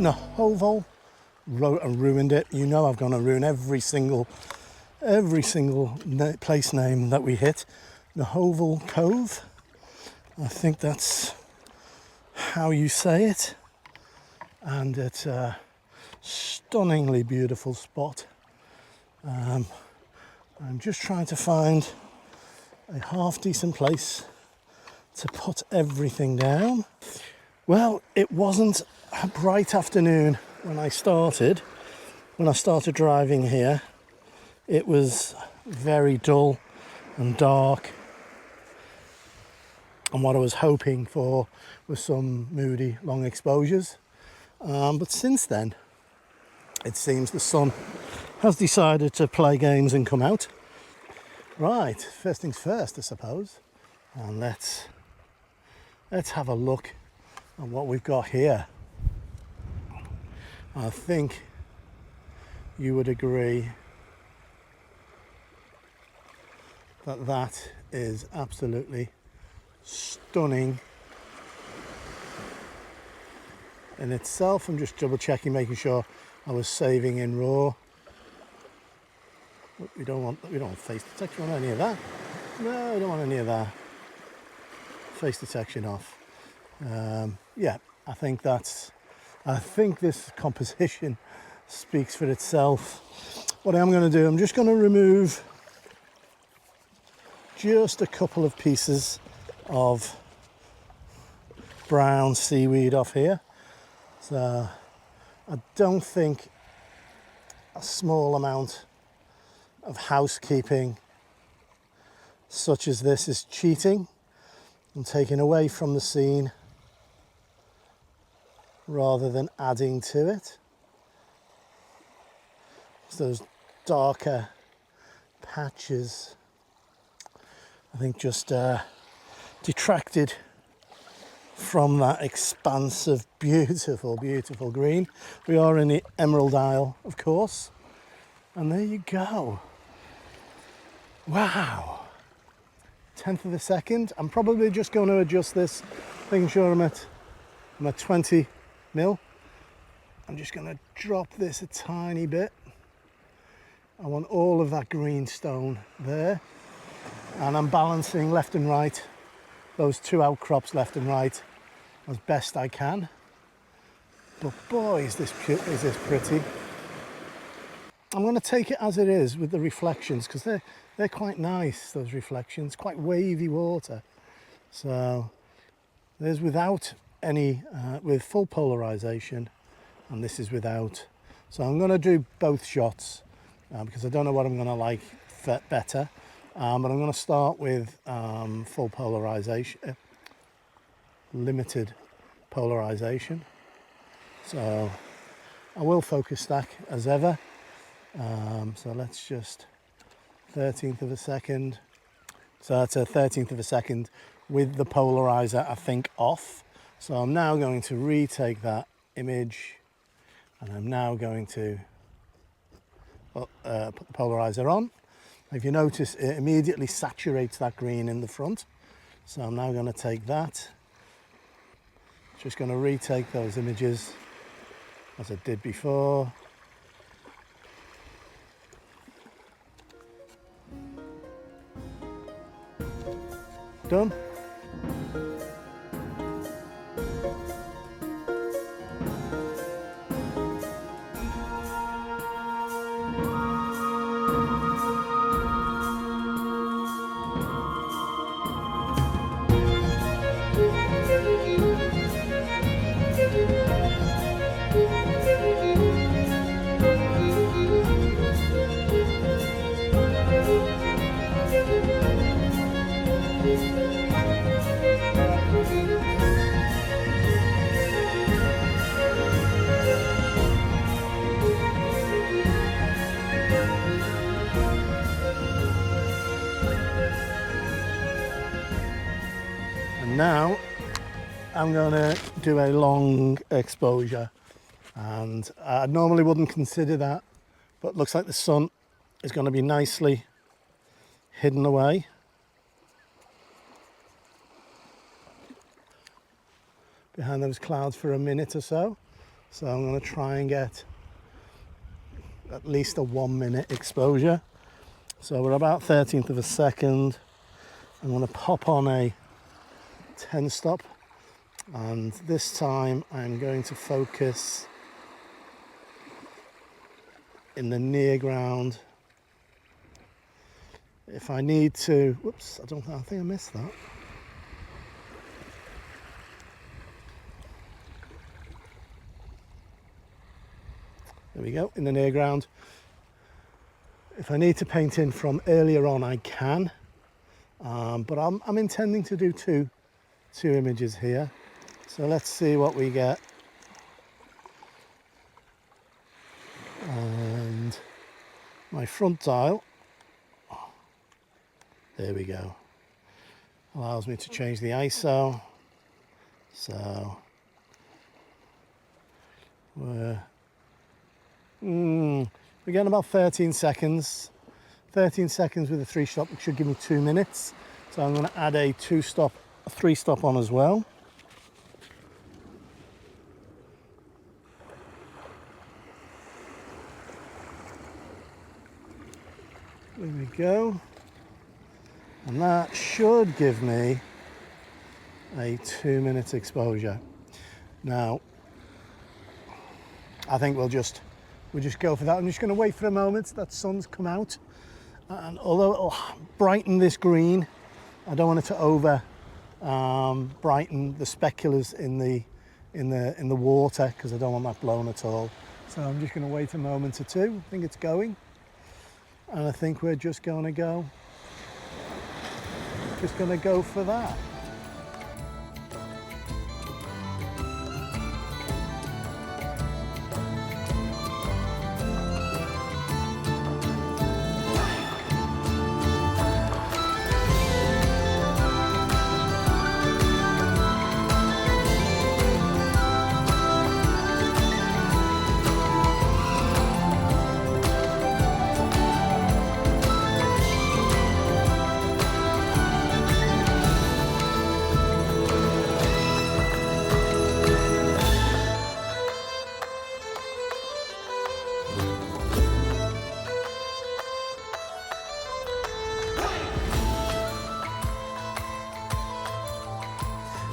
Nohoval. Ruined it. You know I'm going to ruin every single place name that we hit. Nohoval Cove. I think that's how you say it. And it's a stunningly beautiful spot. I'm just trying to find a half decent place to put everything down. Well, it wasn't a bright afternoon when I started driving here. It was very dull and dark, and what I was hoping for was some moody long exposures, but since then it seems the sun has decided to play games and come out. Right, first things first, I suppose, and let's have a look at what we've got here. I think you would agree that that is absolutely stunning in itself. I'm just double checking, making sure I was saving in RAW. We don't want face detection on any of that. No, I don't want any of that. Face detection off. Yeah, I think this composition speaks for itself. What I am going to do, I'm just going to remove just a couple of pieces of brown seaweed off here. So I don't think a small amount of housekeeping such as this is cheating and taking away from the scene rather than adding to it. So those darker patches, I think, just detracted from that expansive, beautiful, beautiful green. We are in the Emerald Isle, of course, and there you go. Wow, 1/10 of a second. I'm probably just going to adjust this, making sure I'm at 20 mil. I'm just going to drop this a tiny bit. I want all of that green stone there, and I'm balancing left and right, those two outcrops left and right, as best I can. But boy, is this pretty. I'm going to take it as it is with the reflections, because they're quite nice, those reflections, quite wavy water. So there's without any, with full polarization, and this is without. So I'm going to do both shots because I don't know what I'm going to like better. But I'm going to start with full polarization, limited polarization. So I will focus stack as ever. So let's just 13th of a second. So that's a 13th of a second with the polarizer, I think, off. So I'm now going to retake that image, and I'm now going to put the polarizer on. If you notice, it immediately saturates that green in the front. So I'm now going to take that, just going to retake those images as I did before. Done. Now I'm going to do a long exposure, and I normally wouldn't consider that, but looks like the sun is going to be nicely hidden away. Behind those clouds for a minute or so. So I'm going to try and get at least a 1 minute exposure. So we're about 13th of a second. I'm going to pop on a 10 stop, and this time I'm going to focus in the near ground. If I need to, whoops, I think I missed that. There we go, in the near ground. If I need to paint in from earlier on, I can, but I'm intending to do two images here. So let's see what we get. And my front dial, there we go, allows me to change the ISO. So we're getting about 13 seconds. 13 seconds with a 3 stop, which should give me 2 minutes. So I'm going to add a 3 stop on as well. There we go. And that should give me a 2 minute exposure. Now, I think we'll just go for that. I'm just going to wait for a moment that sun's come out, and although it'll brighten this green, I don't want it to over brighten the speculas in the water, because I don't want that blown at all. So I'm just going to wait a moment or two. I think it's going, and I think we're just going to go for that.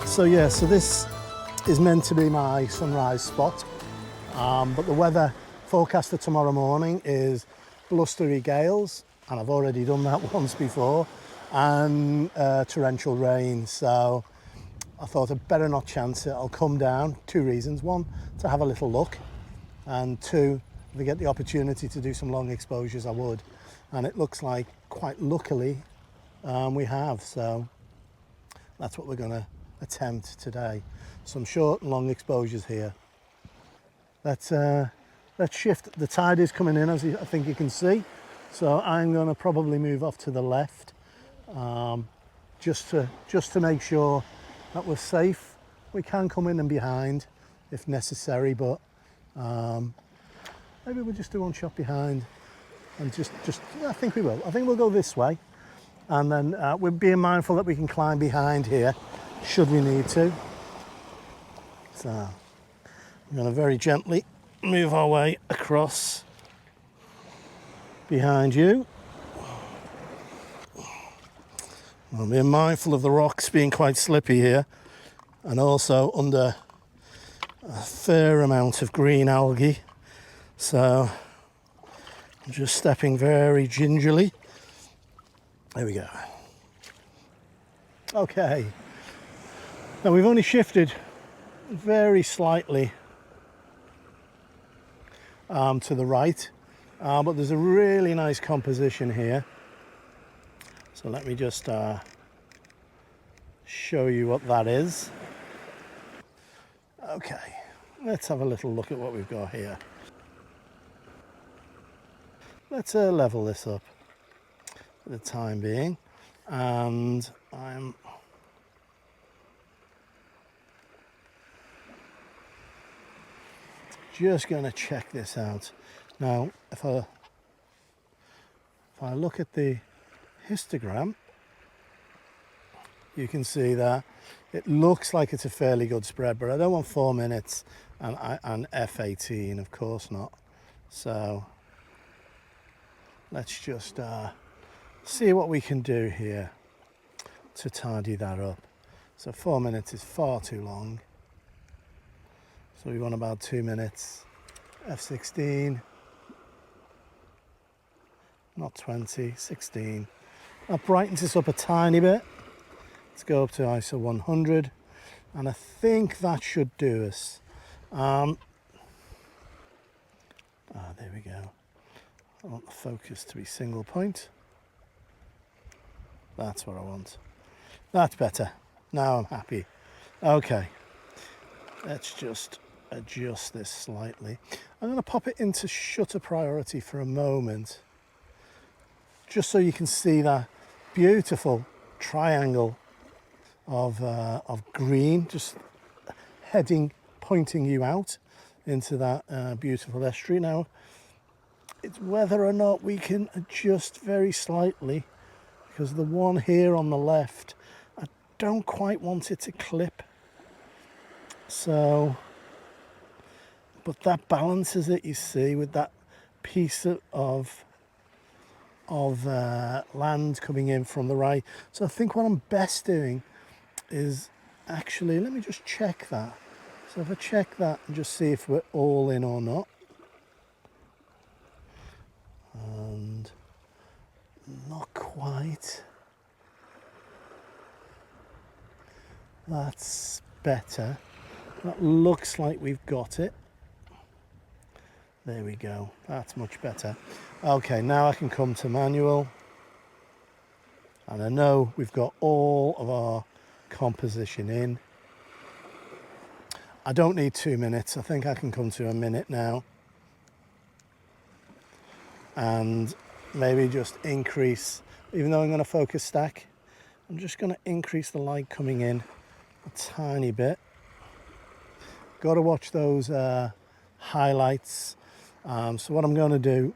So yeah, so this is meant to be my sunrise spot, but the weather forecast for tomorrow morning is blustery gales, and I've already done that once before, and torrential rain. So I thought I'd better not chance it. I'll come down. 2 reasons: 1, to have a little look, and 2, if I get the opportunity to do some long exposures, I would. And it looks like, quite luckily, we have. So that's what we're going to attempt today. Some short and long exposures here. Let's shift. The tide is coming in, as I think you can see, so I'm going to probably move off to the left, just to make sure that we're safe. We can come in and behind if necessary, but maybe we'll just do one shot behind, and just I think we will. I think we'll go this way, and then we're being mindful that we can climb behind here should we need to. So I'm going to very gently move our way across behind you. I'm being mindful of the rocks being quite slippy here, and also under a fair amount of green algae. So I'm just stepping very gingerly. There we go. Okay. Now we've only shifted very slightly to the right, but there's a really nice composition here. So let me just show you what that is. Okay, let's have a little look at what we've got here. Let's level this up for the time being, and I'm just going to check this out. Now, if I look at the histogram, you can see that it looks like it's a fairly good spread, but I don't want 4 minutes. and F18, of course not. So let's just see what we can do here to tidy that up. So 4 minutes is far too long. So we want about 2 minutes. F16, not 20, 16. That brightens this up a tiny bit. Let's go up to ISO 100. And I think that should do us. There we go. I want the focus to be single point. That's what I want. That's better. Now I'm happy. Okay, let's just adjust this slightly. I'm going to pop it into shutter priority for a moment, just so you can see that beautiful triangle of green just pointing you out into that beautiful estuary. Now, it's whether or not we can adjust very slightly, because the one here on the left, I don't quite want it to clip. So, but that balances it, you see, with that piece of land coming in from the right. So I think what I'm best doing is actually, let me just check that. So if I check that and just see if we're all in or not. And not quite. That's better. That looks like we've got it. There we go. That's much better. Okay, now I can come to manual. And I know we've got all of our composition in. I don't need 2 minutes. I think I can come to a minute now. And maybe just increase, even though I'm going to focus stack, I'm just going to increase the light coming in a tiny bit. Got to watch those highlights. So what I'm going to do,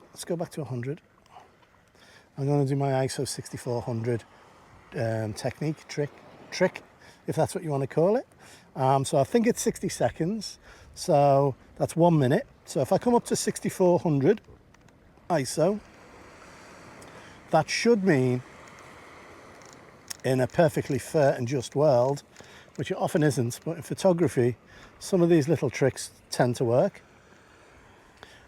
let's go back to 100. I'm going to do my ISO 6400 technique, trick, if that's what you want to call it. So I think it's 60 seconds. So that's 1 minute. So if I come up to 6400 ISO, that should mean, in a perfectly fair and just world, which it often isn't, but in photography, some of these little tricks tend to work.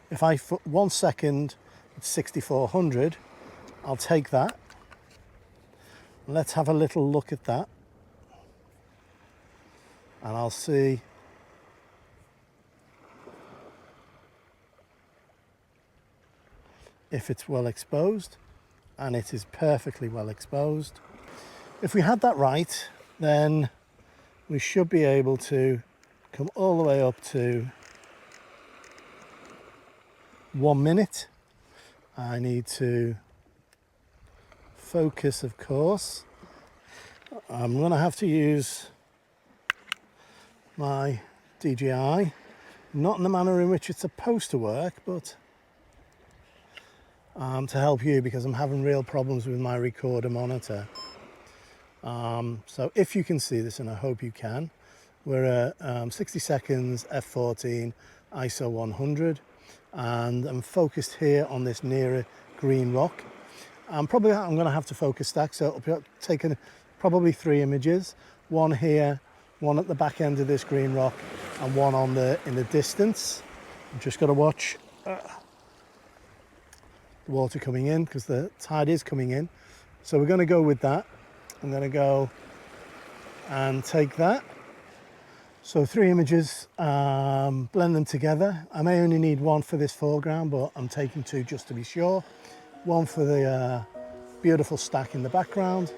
If I put 1 second at 6400, I'll take that. Let's have a little look at that. And I'll see if it's well exposed, and it is perfectly well exposed. If we had that right, then we should be able to come all the way up to 1 minute. I need to focus, of course. I'm going to have to use my DJI, not in the manner in which it's supposed to work, but to help you, because I'm having real problems with my recorder monitor. So if you can see this, and I hope you can, we're at 60 seconds, F14, ISO 100, and I'm focused here on this nearer green rock. Probably I'm going to have to focus stack, so it'll be taking probably 3 images, one here, one at the back end of this green rock, and one in the distance. I've just got to watch the water coming in, because the tide is coming in. So we're going to go with that. I'm going to go and take that. So 3 images, blend them together. I may only need 1 for this foreground, but I'm taking 2 just to be sure. 1 for the beautiful stack in the background.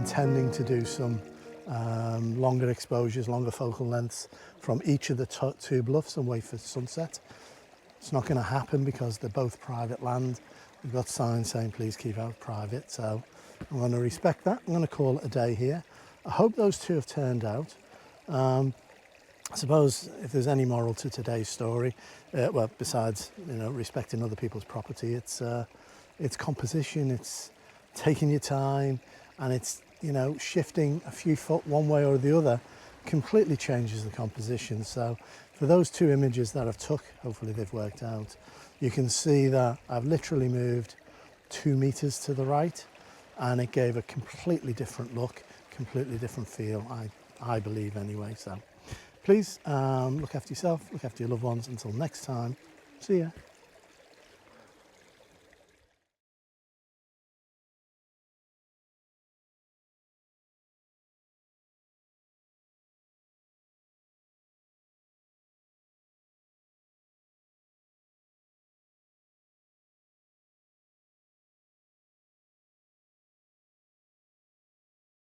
intending to do some longer exposures, longer focal lengths from each of the two bluffs and wait for sunset. It's not going to happen because they're both private land. We've got signs saying please keep out private, so I'm going to respect that. I'm going to call it a day here. I hope those two have turned out. I suppose if there's any moral to today's story, well, besides respecting other people's property, it's composition, it's taking your time, and it's shifting a few foot one way or the other completely changes the composition. So for those two images that I've took, hopefully they've worked out, you can see that I've literally moved 2 meters to the right, and it gave a completely different look, completely different feel, I believe anyway. So please look after yourself, look after your loved ones. Until next time, see ya.